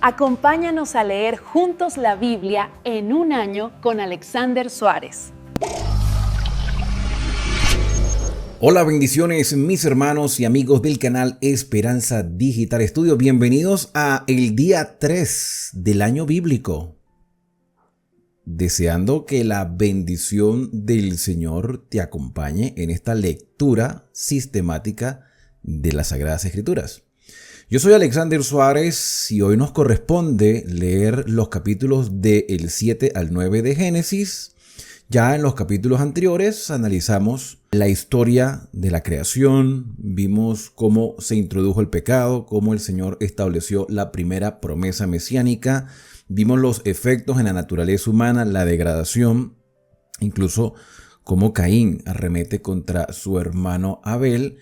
Acompáñanos a leer juntos la Biblia en un año con Alexander Suárez. Hola, bendiciones mis hermanos y amigos del canal Esperanza Digital Estudio. Bienvenidos a el día 3 del año bíblico. Deseando que la bendición del Señor te acompañe en esta lectura sistemática de las Sagradas Escrituras. Yo soy Alexander Suárez y hoy nos corresponde leer los capítulos del 7 al 9 de Génesis. Ya en los capítulos anteriores analizamos la historia de la creación, vimos cómo se introdujo el pecado, cómo el Señor estableció la primera promesa mesiánica, vimos los efectos en la naturaleza humana, la degradación, incluso cómo Caín arremete contra su hermano Abel.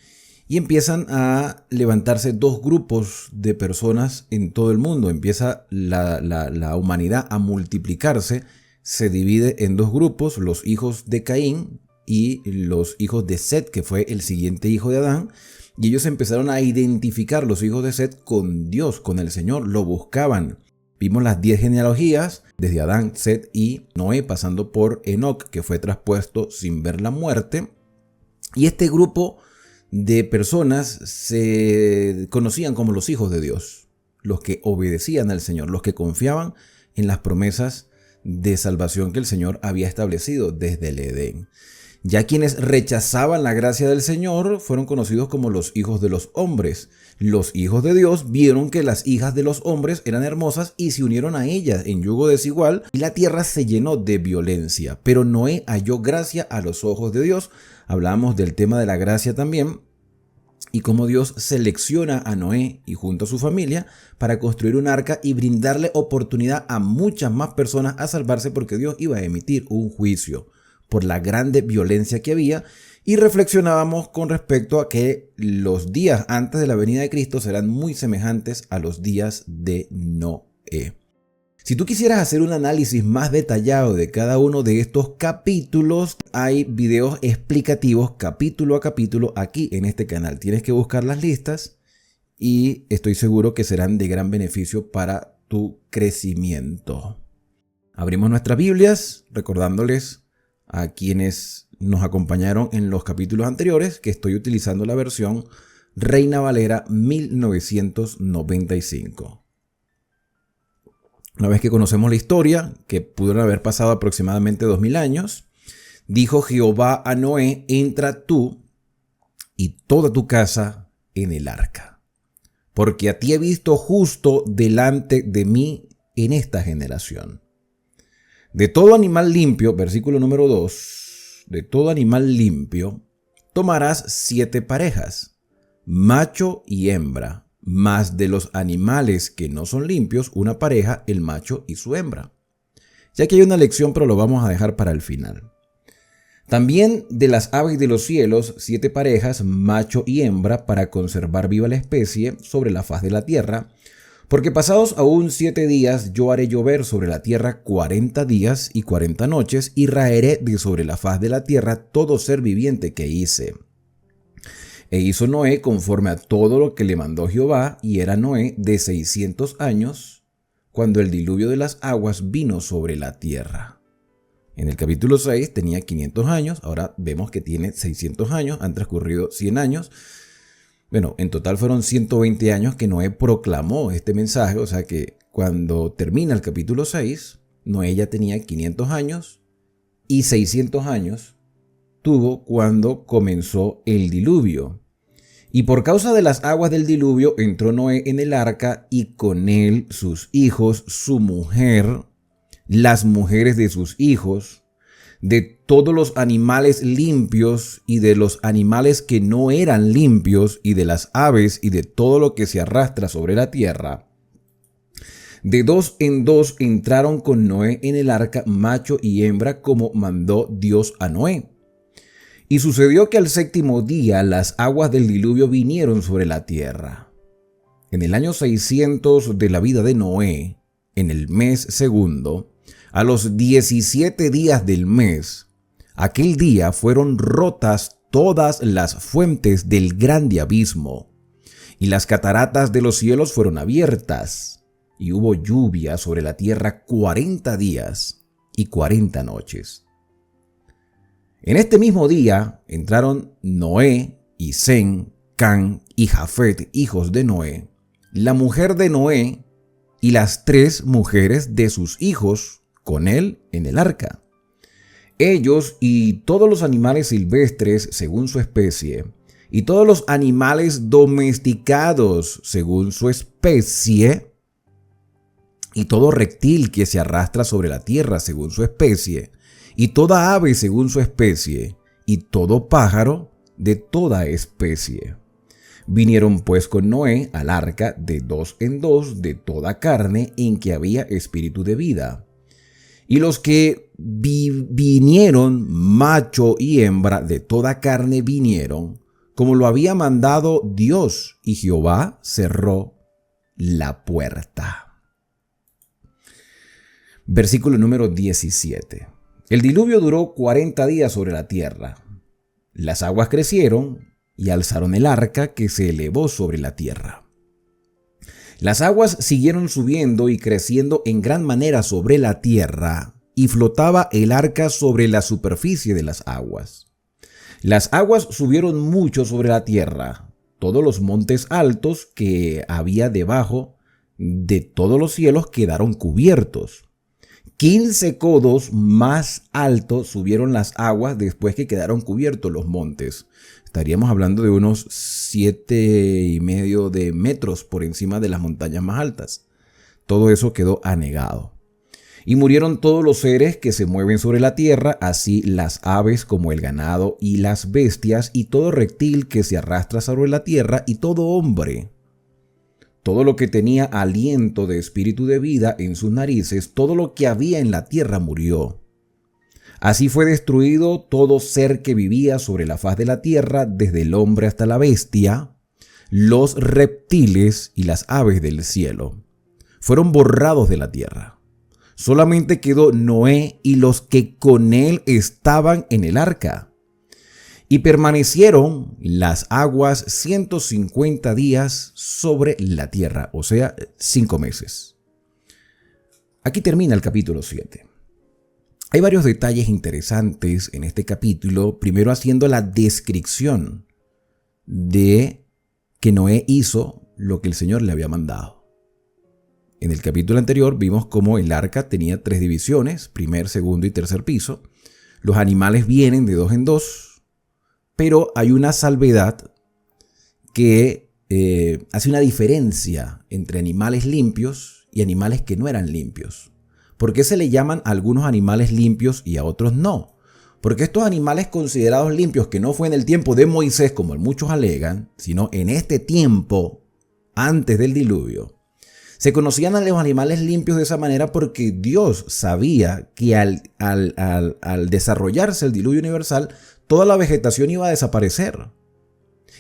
Y empiezan a levantarse dos grupos de personas en todo el mundo. Empieza la humanidad a multiplicarse. Se divide en dos grupos, los hijos de Caín y los hijos de Set, que fue el siguiente hijo de Adán. Y ellos empezaron a identificar, los hijos de Set, con Dios, con el Señor. Lo buscaban. Vimos las 10 genealogías, desde Adán, Set y Noé, pasando por Enoc, que fue traspuesto sin ver la muerte. Y este grupo de personas se conocían como los hijos de Dios, los que obedecían al Señor, los que confiaban en las promesas de salvación que el Señor había establecido desde el Edén. Ya quienes rechazaban la gracia del Señor fueron conocidos como los hijos de los hombres. Los hijos de Dios vieron que las hijas de los hombres eran hermosas y se unieron a ellas en yugo desigual, y la tierra se llenó de violencia. Pero Noé halló gracia a los ojos de Dios. Hablamos del tema de la gracia también, y cómo Dios selecciona a Noé y junto a su familia para construir un arca y brindarle oportunidad a muchas más personas a salvarse, porque Dios iba a emitir un juicio por la grande violencia que había. Y reflexionábamos con respecto a que los días antes de la venida de Cristo serán muy semejantes a los días de Noé. Si tú quisieras hacer un análisis más detallado de cada uno de estos capítulos, hay videos explicativos capítulo a capítulo aquí en este canal. Tienes que buscar las listas y estoy seguro que serán de gran beneficio para tu crecimiento. Abrimos nuestras Biblias recordándoles a quienes nos acompañaron en los capítulos anteriores que estoy utilizando la versión Reina Valera 1995. Una vez que conocemos la historia, que pudieron haber pasado aproximadamente 2000 años, dijo Jehová a Noé: entra tú y toda tu casa en el arca, porque a ti he visto justo delante de mí en esta generación. De todo animal limpio, versículo número 2, de todo animal limpio tomarás 7 parejas, macho y hembra. Más de los animales que no son limpios, una pareja, el macho y su hembra. Ya que hay una lección, pero lo vamos a dejar para el final. También de las aves de los cielos, 7 parejas, macho y hembra, para conservar viva la especie sobre la faz de la tierra. Porque pasados aún 7 días, yo haré llover sobre la tierra 40 días y 40 noches, y raeré de sobre la faz de la tierra todo ser viviente que hice. E hizo Noé conforme a todo lo que le mandó Jehová, y era Noé de 600 años cuando el diluvio de las aguas vino sobre la tierra. En el capítulo 6 tenía 500 años, ahora vemos que tiene 600 años, han transcurrido 100 años. Bueno, en total fueron 120 años que Noé proclamó este mensaje, o sea que cuando termina el capítulo 6, Noé ya tenía 500 años y 600 años tuvo cuando comenzó el diluvio. Y por causa de las aguas del diluvio entró Noé en el arca, y con él sus hijos, su mujer, las mujeres de sus hijos, de todos los animales limpios y de los animales que no eran limpios, y de las aves y de todo lo que se arrastra sobre la tierra. De 2 en 2 entraron con Noé en el arca, macho y hembra, como mandó Dios a Noé. Y sucedió que al 7º día las aguas del diluvio vinieron sobre la tierra. En el año 600 de la vida de Noé, en el mes segundo, a los 17 días del mes, aquel día fueron rotas todas las fuentes del grande abismo, y las cataratas de los cielos fueron abiertas, y hubo lluvia sobre la tierra 40 días y 40 noches. En este mismo día entraron Noé y Sem, Cam y Jafet, hijos de Noé, la mujer de Noé y las 3 mujeres de sus hijos con él en el arca. Ellos y todos los animales silvestres según su especie, y todos los animales domesticados según su especie, y todo reptil que se arrastra sobre la tierra según su especie, y toda ave según su especie, y todo pájaro de toda especie. Vinieron pues con Noé al arca de 2 en 2 de toda carne en que había espíritu de vida. Y los que vinieron, macho y hembra de toda carne vinieron, como lo había mandado Dios, y Jehová cerró la puerta. Versículo número 17. El diluvio duró 40 días sobre la tierra. Las aguas crecieron y alzaron el arca que se elevó sobre la tierra. Las aguas siguieron subiendo y creciendo en gran manera sobre la tierra, y flotaba el arca sobre la superficie de las aguas. Las aguas subieron mucho sobre la tierra. Todos los montes altos que había debajo de todos los cielos quedaron cubiertos. 15 codos más altos subieron las aguas después que quedaron cubiertos los montes. Estaríamos hablando de unos 7,5 de metros por encima de las montañas más altas. Todo eso quedó anegado. Y murieron todos los seres que se mueven sobre la tierra, así las aves como el ganado y las bestias, y todo reptil que se arrastra sobre la tierra, y todo hombre. Todo lo que tenía aliento de espíritu de vida en sus narices, todo lo que había en la tierra murió. Así fue destruido todo ser que vivía sobre la faz de la tierra, desde el hombre hasta la bestia, los reptiles y las aves del cielo. Fueron borrados de la tierra. Solamente quedó Noé y los que con él estaban en el arca. Y permanecieron las aguas 150 días sobre la tierra, o sea, 5 meses. Aquí termina el capítulo 7. Hay varios detalles interesantes en este capítulo, primero haciendo la descripción de que Noé hizo lo que el Señor le había mandado. En el capítulo anterior vimos cómo el arca tenía 3 divisiones, primer, segundo y tercer piso. Los animales vienen de 2 en 2, pero hay una salvedad que hace una diferencia entre animales limpios y animales que no eran limpios. ¿Por qué se le llaman a algunos animales limpios y a otros no? Porque estos animales considerados limpios, que no fue en el tiempo de Moisés, como muchos alegan, sino en este tiempo, antes del diluvio, se conocían a los animales limpios de esa manera porque Dios sabía que al desarrollarse el diluvio universal, toda la vegetación iba a desaparecer.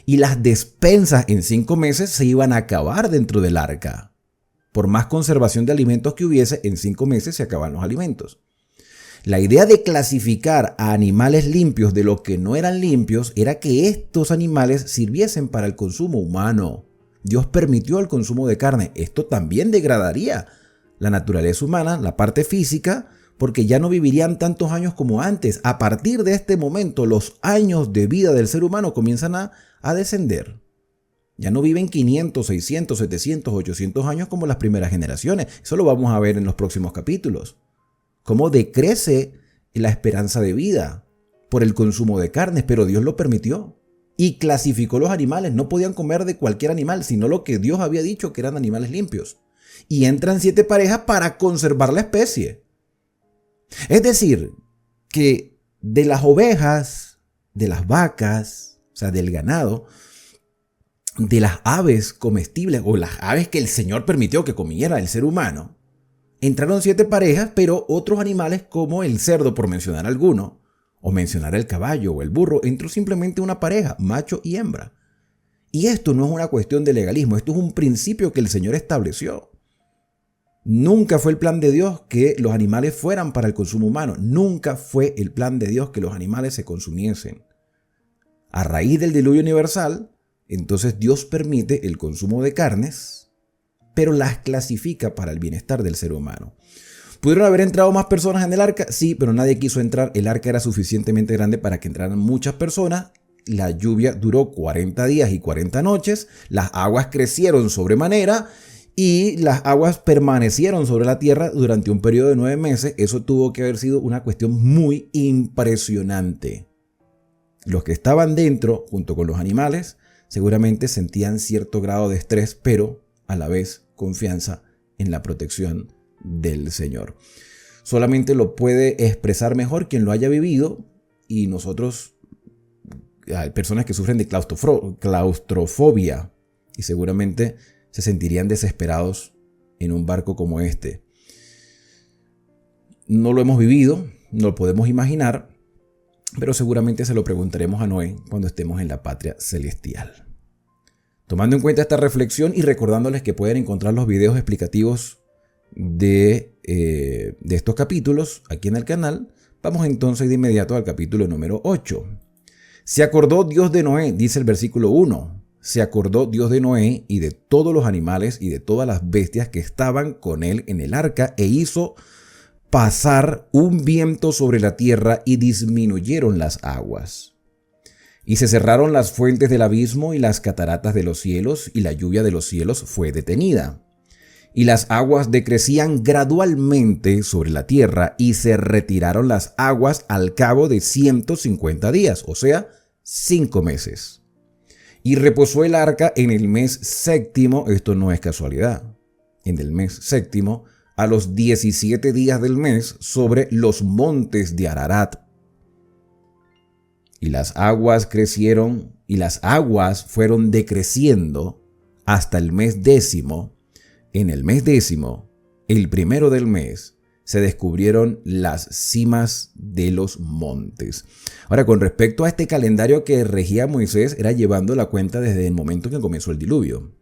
Y las despensas en 5 meses se iban a acabar dentro del arca. Por más conservación de alimentos que hubiese, en 5 meses se acaban los alimentos. La idea de clasificar a animales limpios de lo que no eran limpios era que estos animales sirviesen para el consumo humano. Dios permitió el consumo de carne. Esto también degradaría la naturaleza humana, la parte física, porque ya no vivirían tantos años como antes. A partir de este momento, los años de vida del ser humano comienzan a descender. Ya no viven 500, 600, 700, 800 años como las primeras generaciones. Eso lo vamos a ver en los próximos capítulos. Cómo decrece la esperanza de vida por el consumo de carnes, pero Dios lo permitió. Y clasificó los animales. No podían comer de cualquier animal, sino lo que Dios había dicho que eran animales limpios. Y entran 7 parejas para conservar la especie. Es decir, que de las ovejas, de las vacas, o sea, del ganado, de las aves comestibles o las aves que el Señor permitió que comiera el ser humano, entraron 7 parejas, pero otros animales como el cerdo, por mencionar alguno, o mencionar el caballo o el burro, entró simplemente una pareja, macho y hembra. Y esto no es una cuestión de legalismo, esto es un principio que el Señor estableció. Nunca fue el plan de Dios que los animales fueran para el consumo humano. Nunca fue el plan de Dios que los animales se consumiesen. A raíz del diluvio universal, entonces Dios permite el consumo de carnes, pero las clasifica para el bienestar del ser humano. ¿Pudieron haber entrado más personas en el arca? Sí, pero nadie quiso entrar. El arca era suficientemente grande para que entraran muchas personas. La lluvia duró 40 días y 40 noches. Las aguas crecieron sobremanera y las aguas permanecieron sobre la tierra durante un periodo de 9 meses. Eso tuvo que haber sido una cuestión muy impresionante. Los que estaban dentro, junto con los animales, seguramente sentían cierto grado de estrés, pero a la vez confianza en la protección del Señor. Solamente lo puede expresar mejor quien lo haya vivido, y nosotros, hay personas que sufren de claustrofobia y seguramente se sentirían desesperados en un barco como este. No lo hemos vivido, no lo podemos imaginar, pero seguramente se lo preguntaremos a Noé cuando estemos en la patria celestial. Tomando en cuenta esta reflexión y recordándoles que pueden encontrar los videos explicativos de estos capítulos aquí en el canal, vamos entonces de inmediato al capítulo número 8. Se acordó Dios de Noé, dice el versículo 1. Se acordó Dios de Noé y de todos los animales y de todas las bestias que estaban con él en el arca, e hizo pasar un viento sobre la tierra y disminuyeron las aguas. Y se cerraron las fuentes del abismo y las cataratas de los cielos, y la lluvia de los cielos fue detenida. Y las aguas decrecían gradualmente sobre la tierra, y se retiraron las aguas al cabo de 150 días, o sea, 5 meses. Y reposó el arca en el mes séptimo, esto no es casualidad, en el mes séptimo, a los 17 días del mes, sobre los montes de Ararat. Y las aguas crecieron, y las aguas fueron decreciendo hasta el mes décimo. En el mes décimo, el primero del mes, se descubrieron las cimas de los montes. Ahora, con respecto a este calendario que regía Moisés, era llevando la cuenta desde el momento en que comenzó el diluvio.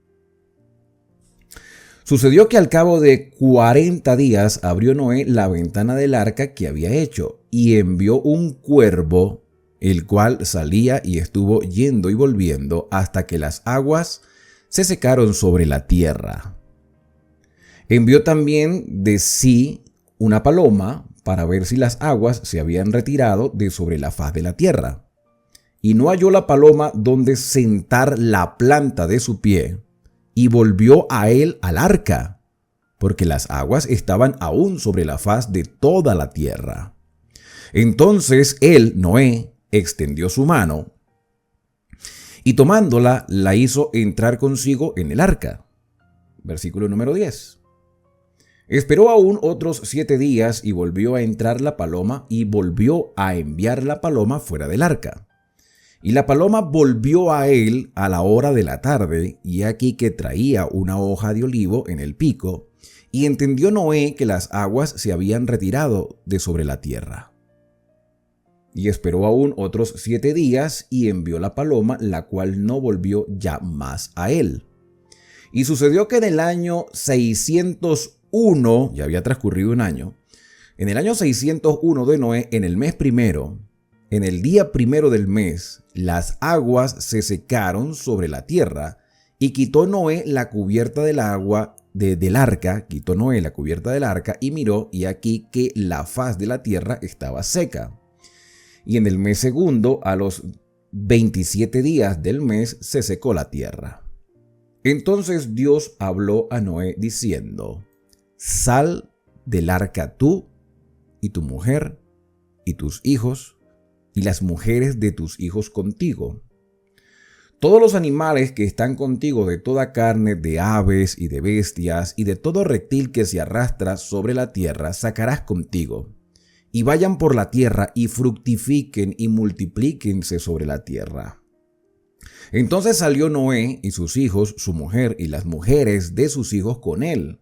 Sucedió que al cabo de 40 días abrió Noé la ventana del arca que había hecho y envió un cuervo, el cual salía y estuvo yendo y volviendo hasta que las aguas se secaron sobre la tierra. Envió también de sí una paloma para ver si las aguas se habían retirado de sobre la faz de la tierra. Y no halló la paloma donde sentar la planta de su pie, y volvió a él al arca, porque las aguas estaban aún sobre la faz de toda la tierra. Entonces él, Noé, extendió su mano, y tomándola, la hizo entrar consigo en el arca. Versículo número 10. Esperó aún otros 7 días y volvió a entrar la paloma, y volvió a enviar la paloma fuera del arca. Y la paloma volvió a él a la hora de la tarde, y aquí que traía una hoja de olivo en el pico, y entendió Noé que las aguas se habían retirado de sobre la tierra. Y esperó aún otros 7 días, y envió la paloma, la cual no volvió ya más a él. Y sucedió que en el año 601, ya había transcurrido un año, en el año 601 de Noé, en el mes primero, en el día primero del mes, las aguas se secaron sobre la tierra, y quitó Noé la cubierta del agua del arca, y miró, y aquí que la faz de la tierra estaba seca. Y en el mes segundo, a los 27 días del mes, se secó la tierra. Entonces Dios habló a Noé diciendo: sal del arca tú, y tu mujer, y tus hijos, y las mujeres de tus hijos contigo. Todos los animales que están contigo, de toda carne, de aves y de bestias, y de todo reptil que se arrastra sobre la tierra, sacarás contigo. Y vayan por la tierra, y fructifiquen y multiplíquense sobre la tierra. Entonces salió Noé y sus hijos, su mujer y las mujeres de sus hijos con él.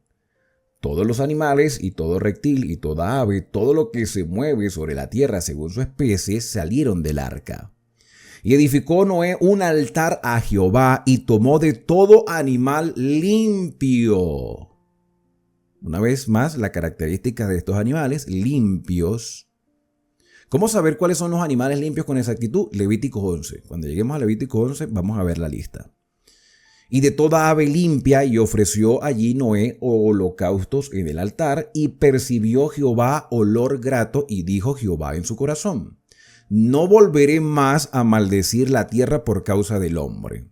Todos los animales y todo reptil y toda ave, todo lo que se mueve sobre la tierra según su especie, salieron del arca. Y edificó Noé un altar a Jehová, y tomó de todo animal limpio. Una vez más, la característica de estos animales, limpios. ¿Cómo saber cuáles son los animales limpios con exactitud? Levítico 11. Cuando lleguemos a Levítico 11 vamos a ver la lista. y de toda ave limpia, y ofreció allí Noé holocaustos en el altar, y percibió Jehová olor grato, y dijo Jehová en su corazón: no volveré más a maldecir la tierra por causa del hombre,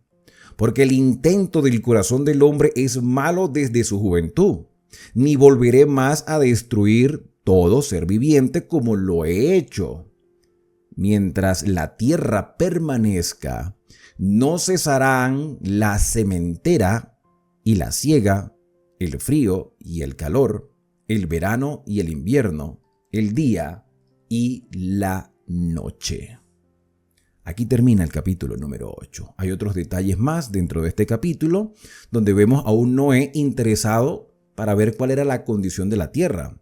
porque el intento del corazón del hombre es malo desde su juventud, ni volveré más a destruir todo ser viviente como lo he hecho. Mientras la tierra permanezca, no cesarán la sementera y la siega, el frío y el calor, el verano y el invierno, el día y la noche. Aquí termina el capítulo número 8. Hay otros detalles más dentro de este capítulo, donde vemos a un Noé interesado para ver cuál era la condición de la tierra.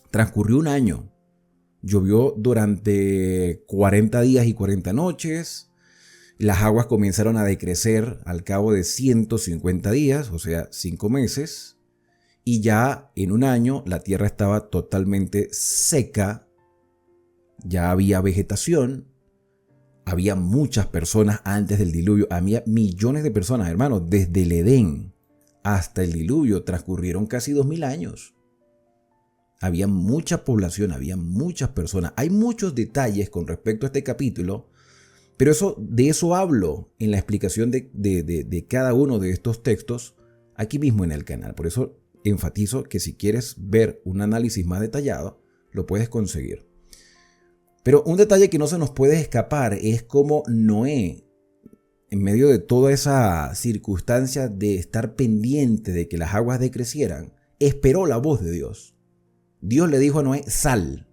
Transcurrió un año. Llovió durante 40 días y 40 noches. Las aguas comenzaron a decrecer al cabo de 150 días, o sea, 5 meses. Y ya en un año la tierra estaba totalmente seca. Ya había vegetación. Había muchas personas antes del diluvio. Había millones de personas, hermanos. Desde el Edén hasta el diluvio transcurrieron casi 2000 años. Había mucha población, había muchas personas. Hay muchos detalles con respecto a este capítulo, pero de eso hablo en la explicación de cada uno de estos textos aquí mismo en el canal. Por eso enfatizo que si quieres ver un análisis más detallado, lo puedes conseguir. Pero un detalle que no se nos puede escapar es cómo Noé, en medio de toda esa circunstancia de estar pendiente de que las aguas decrecieran, esperó la voz de Dios. Dios le dijo a Noé: sal.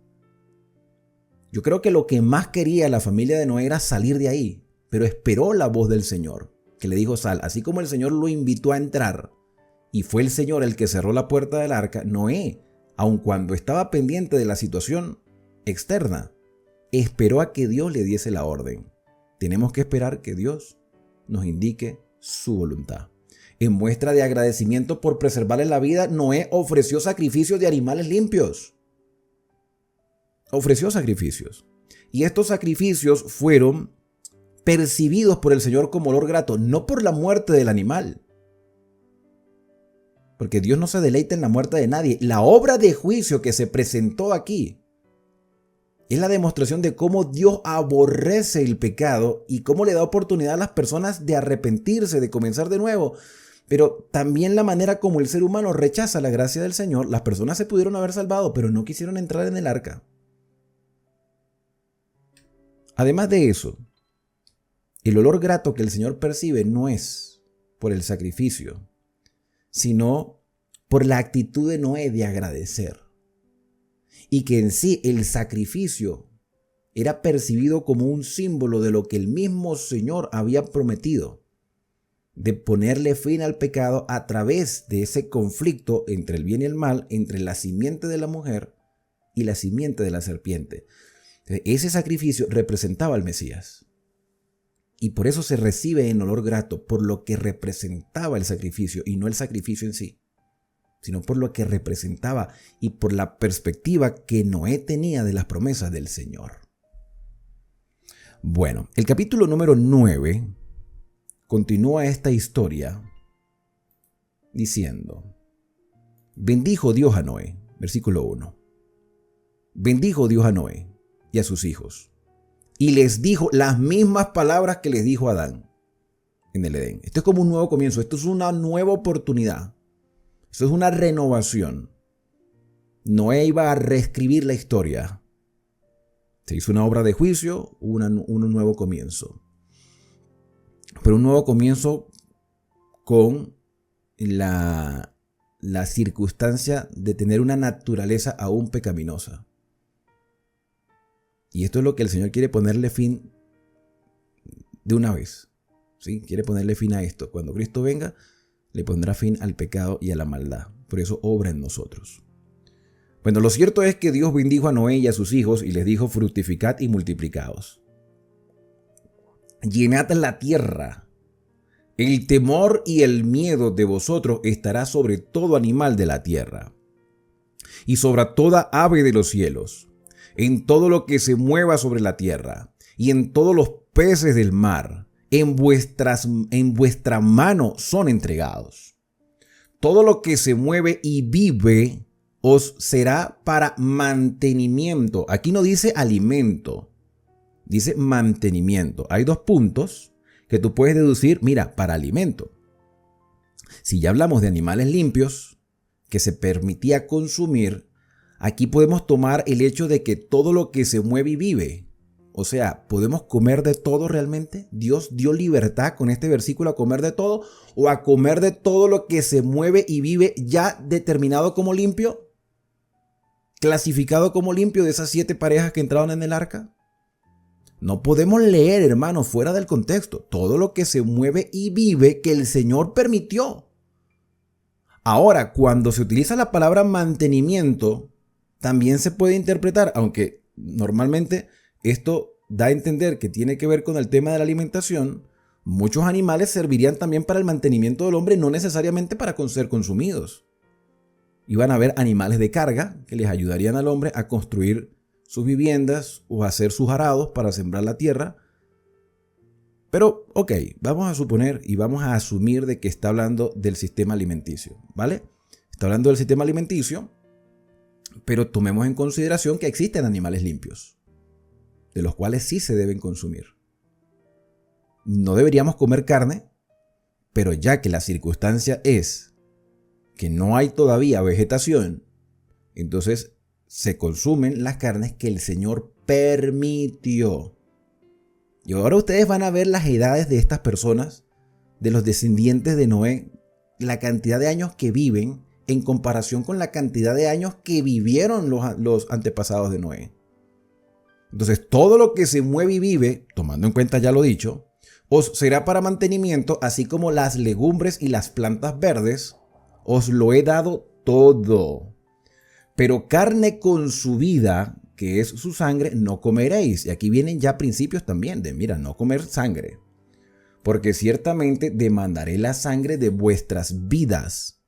Yo creo que lo que más quería la familia de Noé era salir de ahí, pero esperó la voz del Señor, que le dijo: sal. Así como el Señor lo invitó a entrar y fue el Señor el que cerró la puerta del arca, Noé, aun cuando estaba pendiente de la situación externa, esperó a que Dios le diese la orden. Tenemos que esperar que Dios nos indique su voluntad. En muestra de agradecimiento por preservarle la vida, Noé ofreció sacrificios de animales limpios. Ofreció sacrificios. Y estos sacrificios fueron percibidos por el Señor como olor grato, no por la muerte del animal. Porque Dios no se deleita en la muerte de nadie. La obra de juicio que se presentó aquí es la demostración de cómo Dios aborrece el pecado y cómo le da oportunidad a las personas de arrepentirse, de comenzar de nuevo. Pero también la manera como el ser humano rechaza la gracia del Señor. Las personas se pudieron haber salvado, pero no quisieron entrar en el arca. Además de eso, el olor grato que el Señor percibe no es por el sacrificio, sino por la actitud de Noé de agradecer. Y que en sí el sacrificio era percibido como un símbolo de lo que el mismo Señor había prometido, de ponerle fin al pecado a través de ese conflicto entre el bien y el mal, entre la simiente de la mujer y la simiente de la serpiente. Ese sacrificio representaba al Mesías. Y por eso se recibe en olor grato, por lo que representaba el sacrificio y no el sacrificio en sí, sino por lo que representaba y por la perspectiva que Noé tenía de las promesas del Señor. Bueno, el capítulo número 9 continúa esta historia diciendo: bendijo Dios a Noé, versículo 1. Bendijo Dios a Noé y a sus hijos, y les dijo las mismas palabras que les dijo a Adán en el Edén. Esto es como un nuevo comienzo, esto es una nueva oportunidad, esto es una renovación. Noé iba a reescribir la historia. Se hizo una obra de juicio, un nuevo comienzo. Pero un nuevo comienzo con la circunstancia de tener una naturaleza aún pecaminosa. Y esto es lo que el Señor quiere ponerle fin de una vez. ¿Sí? Quiere ponerle fin a esto. Cuando Cristo venga, le pondrá fin al pecado y a la maldad. Por eso obra en nosotros. Bueno, lo cierto es que Dios bendijo a Noé y a sus hijos y les dijo: fructificad y multiplicaos. Llenad la tierra. El temor y el miedo de vosotros estará sobre todo animal de la tierra y sobre toda ave de los cielos, en todo lo que se mueva sobre la tierra y en todos los peces del mar, en vuestra mano son entregados. Todo lo que se mueve y vive os será para mantenimiento. Aquí no dice alimento, dice mantenimiento. Hay dos puntos que tú puedes deducir, mira, para alimento. Si ya hablamos de animales limpios que se permitía consumir, aquí podemos tomar el hecho de que todo lo que se mueve y vive, o sea, ¿podemos comer de todo realmente? ¿Dios dio libertad con este versículo a comer de todo o a comer de todo lo que se mueve y vive ya determinado como limpio? ¿Clasificado como limpio de esas 7 parejas que entraron en el arca? No podemos leer, hermano, fuera del contexto. Todo lo que se mueve y vive que el Señor permitió. Ahora, cuando se utiliza la palabra mantenimiento, también se puede interpretar, aunque normalmente esto da a entender que tiene que ver con el tema de la alimentación, muchos animales servirían también para el mantenimiento del hombre, no necesariamente para ser consumidos. Iban a haber animales de carga que les ayudarían al hombre a construir sus viviendas o a hacer sus arados para sembrar la tierra. Pero, ok, vamos a suponer y vamos a asumir de que está hablando del sistema alimenticio, ¿vale? Está hablando del sistema alimenticio, pero tomemos en consideración que existen animales limpios, de los cuales sí se deben consumir. No deberíamos comer carne, pero ya que la circunstancia es que no hay todavía vegetación, entonces se consumen las carnes que el Señor permitió. Y ahora ustedes van a ver las edades de estas personas, de los descendientes de Noé, la cantidad de años que viven en comparación con la cantidad de años que vivieron los antepasados de Noé. Entonces, todo lo que se mueve y vive, tomando en cuenta ya lo dicho, os será para mantenimiento, así como las legumbres y las plantas verdes, os lo he dado todo. Pero carne con su vida, que es su sangre, no comeréis. Y aquí vienen ya principios también de, mira, no comer sangre. Porque ciertamente demandaré la sangre de vuestras vidas.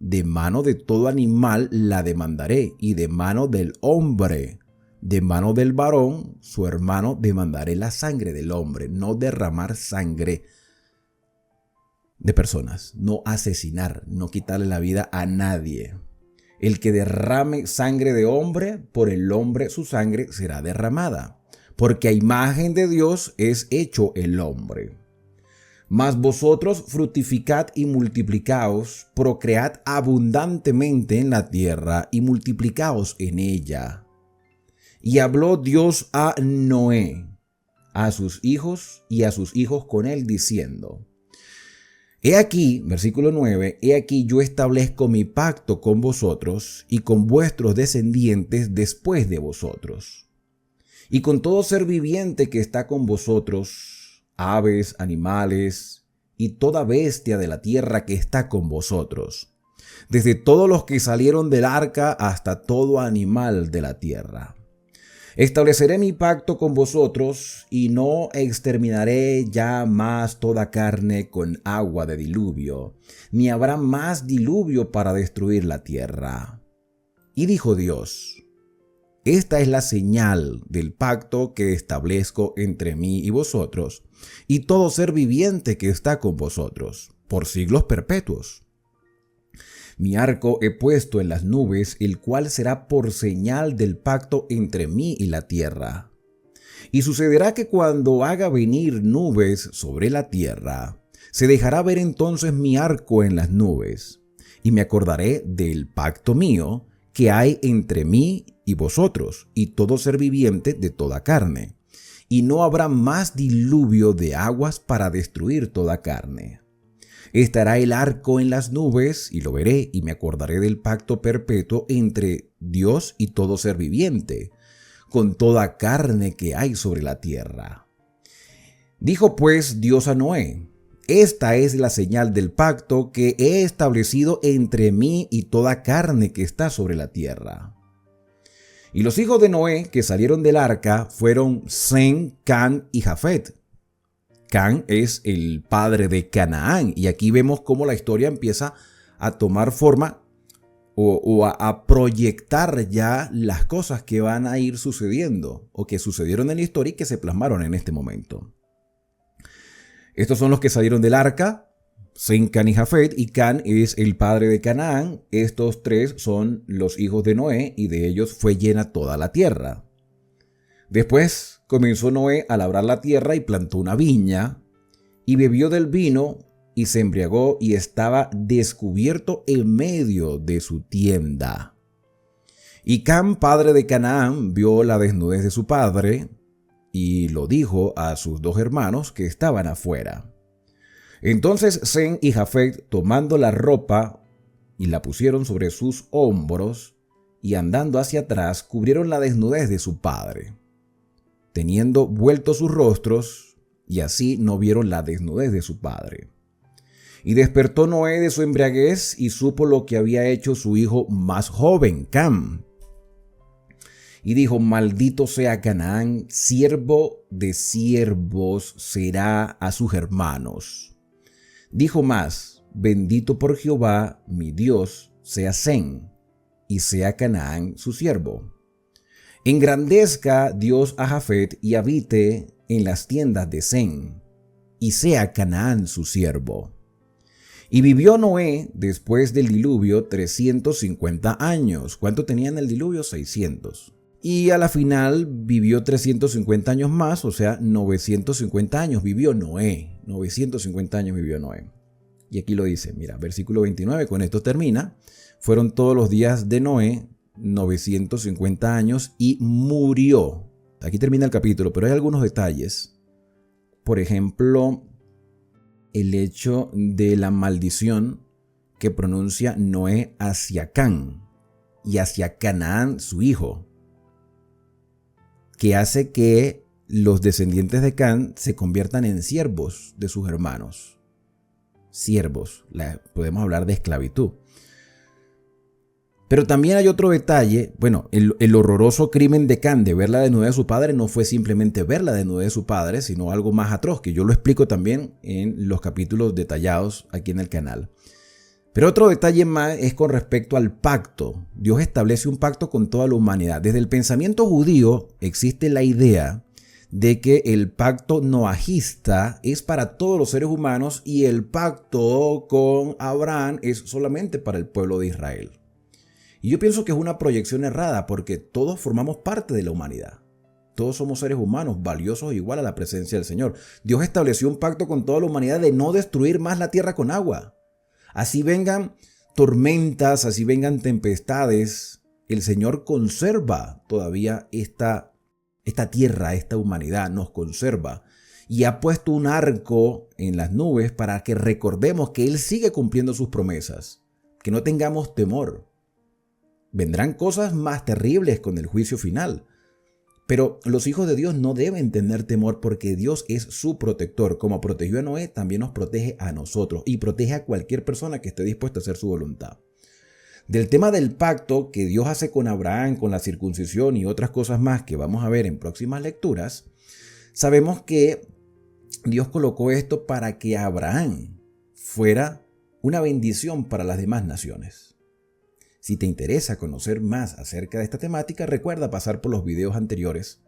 De mano de todo animal la demandaré, y de mano del hombre, de mano del varón, su hermano, demandaré la sangre del hombre. No derramar sangre de personas, no asesinar, no quitarle la vida a nadie. El que derrame sangre de hombre, por el hombre su sangre será derramada, porque a imagen de Dios es hecho el hombre. Mas vosotros fructificad y multiplicaos, procread abundantemente en la tierra y multiplicaos en ella. Y habló Dios a Noé, a sus hijos y a sus hijos con él, diciendo: He aquí, versículo 9, he aquí yo establezco mi pacto con vosotros y con vuestros descendientes después de vosotros, y con todo ser viviente que está con vosotros, aves, animales, y toda bestia de la tierra que está con vosotros, desde todos los que salieron del arca hasta todo animal de la tierra. Estableceré mi pacto con vosotros y no exterminaré ya más toda carne con agua de diluvio, ni habrá más diluvio para destruir la tierra. Y dijo Dios: Esta es la señal del pacto que establezco entre mí y vosotros, y todo ser viviente que está con vosotros, por siglos perpetuos. Mi arco he puesto en las nubes, el cual será por señal del pacto entre mí y la tierra. Y sucederá que cuando haga venir nubes sobre la tierra, se dejará ver entonces mi arco en las nubes, y me acordaré del pacto mío que hay entre mí y vosotros, y todo ser viviente de toda carne. Y no habrá más diluvio de aguas para destruir toda carne. Estará el arco en las nubes, y lo veré, y me acordaré del pacto perpetuo entre Dios y todo ser viviente, con toda carne que hay sobre la tierra. Dijo pues Dios a Noé: Esta es la señal del pacto que he establecido entre mí y toda carne que está sobre la tierra. Y los hijos de Noé que salieron del arca fueron Sem, Can y Jafet. Can es el padre de Canaán, y aquí vemos cómo la historia empieza a tomar forma o a proyectar ya las cosas que van a ir sucediendo o que sucedieron en la historia y que se plasmaron en este momento. Estos son los que salieron del arca: Sem, Can y Jafet, y Can es el padre de Canaán. Estos tres son los hijos de Noé, y de ellos fue llena toda la tierra. Después comenzó Noé a labrar la tierra y plantó una viña, y bebió del vino, y se embriagó, y estaba descubierto en medio de su tienda. Y Cam, padre de Canaán, vio la desnudez de su padre, y lo dijo a sus dos hermanos que estaban afuera. Entonces Sem y Jafet, tomando la ropa, y la pusieron sobre sus hombros, y andando hacia atrás, cubrieron la desnudez de su padre, teniendo vueltos sus rostros, y así no vieron la desnudez de su padre. Y despertó Noé de su embriaguez, y supo lo que había hecho su hijo más joven, Cam. Y dijo: maldito sea Canaán, siervo de siervos será a sus hermanos. Dijo más: bendito por Jehová, mi Dios, sea Sem, y sea Canaán su siervo. Engrandezca Dios a Jafet y habite en las tiendas de Sem, y sea Canaán su siervo. Y vivió Noé después del diluvio 350 años. ¿Cuánto tenía en el diluvio? 600. Y a la final vivió 350 años más, o sea, 950 años vivió Noé. 950 años vivió Noé. Y aquí lo dice, mira, versículo 29, con esto termina. Fueron todos los días de Noé 950 años y murió. Aquí termina el capítulo, pero hay algunos detalles. Por ejemplo, el hecho de la maldición que pronuncia Noé hacia Can y hacia Canaán, su hijo, que hace que los descendientes de Can se conviertan en siervos de sus hermanos. Siervos, podemos hablar de esclavitud. Pero también hay otro detalle. Bueno, el horroroso crimen de Can de ver la desnudez de su padre no fue simplemente ver la desnudez de su padre, sino algo más atroz, que yo lo explico también en los capítulos detallados aquí en el canal. Pero otro detalle más es con respecto al pacto. Dios establece un pacto con toda la humanidad. Desde el pensamiento judío existe la idea de que el pacto noahista es para todos los seres humanos y el pacto con Abraham es solamente para el pueblo de Israel. Y yo pienso que es una proyección errada porque todos formamos parte de la humanidad. Todos somos seres humanos valiosos igual a la presencia del Señor. Dios estableció un pacto con toda la humanidad de no destruir más la tierra con agua. Así vengan tormentas, así vengan tempestades, el Señor conserva todavía esta tierra, esta humanidad nos conserva. Y ha puesto un arco en las nubes para que recordemos que Él sigue cumpliendo sus promesas, que no tengamos temor. Vendrán cosas más terribles con el juicio final. Pero los hijos de Dios no deben tener temor porque Dios es su protector. Como protegió a Noé, también nos protege a nosotros y protege a cualquier persona que esté dispuesta a hacer su voluntad. Del tema del pacto que Dios hace con Abraham, con la circuncisión y otras cosas más que vamos a ver en próximas lecturas, sabemos que Dios colocó esto para que Abraham fuera una bendición para las demás naciones. Si te interesa conocer más acerca de esta temática, recuerda pasar por los videos anteriores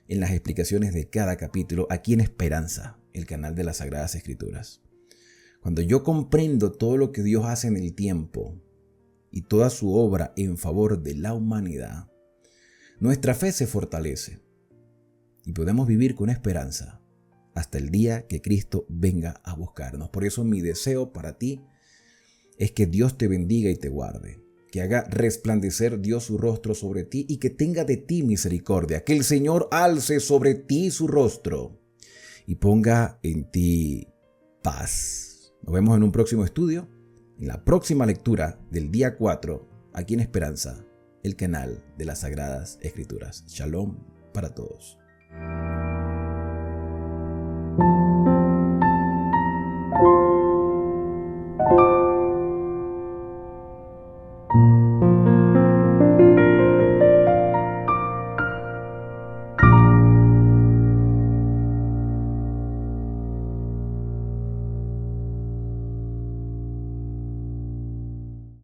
en las explicaciones de cada capítulo aquí en Esperanza, el canal de las Sagradas Escrituras. Cuando yo comprendo todo lo que Dios hace en el tiempo y toda su obra en favor de la humanidad, nuestra fe se fortalece y podemos vivir con esperanza hasta el día que Cristo venga a buscarnos. Por eso mi deseo para ti es que Dios te bendiga y te guarde, que haga resplandecer Dios su rostro sobre ti y que tenga de ti misericordia, que el Señor alce sobre ti su rostro y ponga en ti paz. Nos vemos en un próximo estudio, en la próxima lectura del día 4, aquí en Esperanza, el canal de las Sagradas Escrituras. Shalom para todos.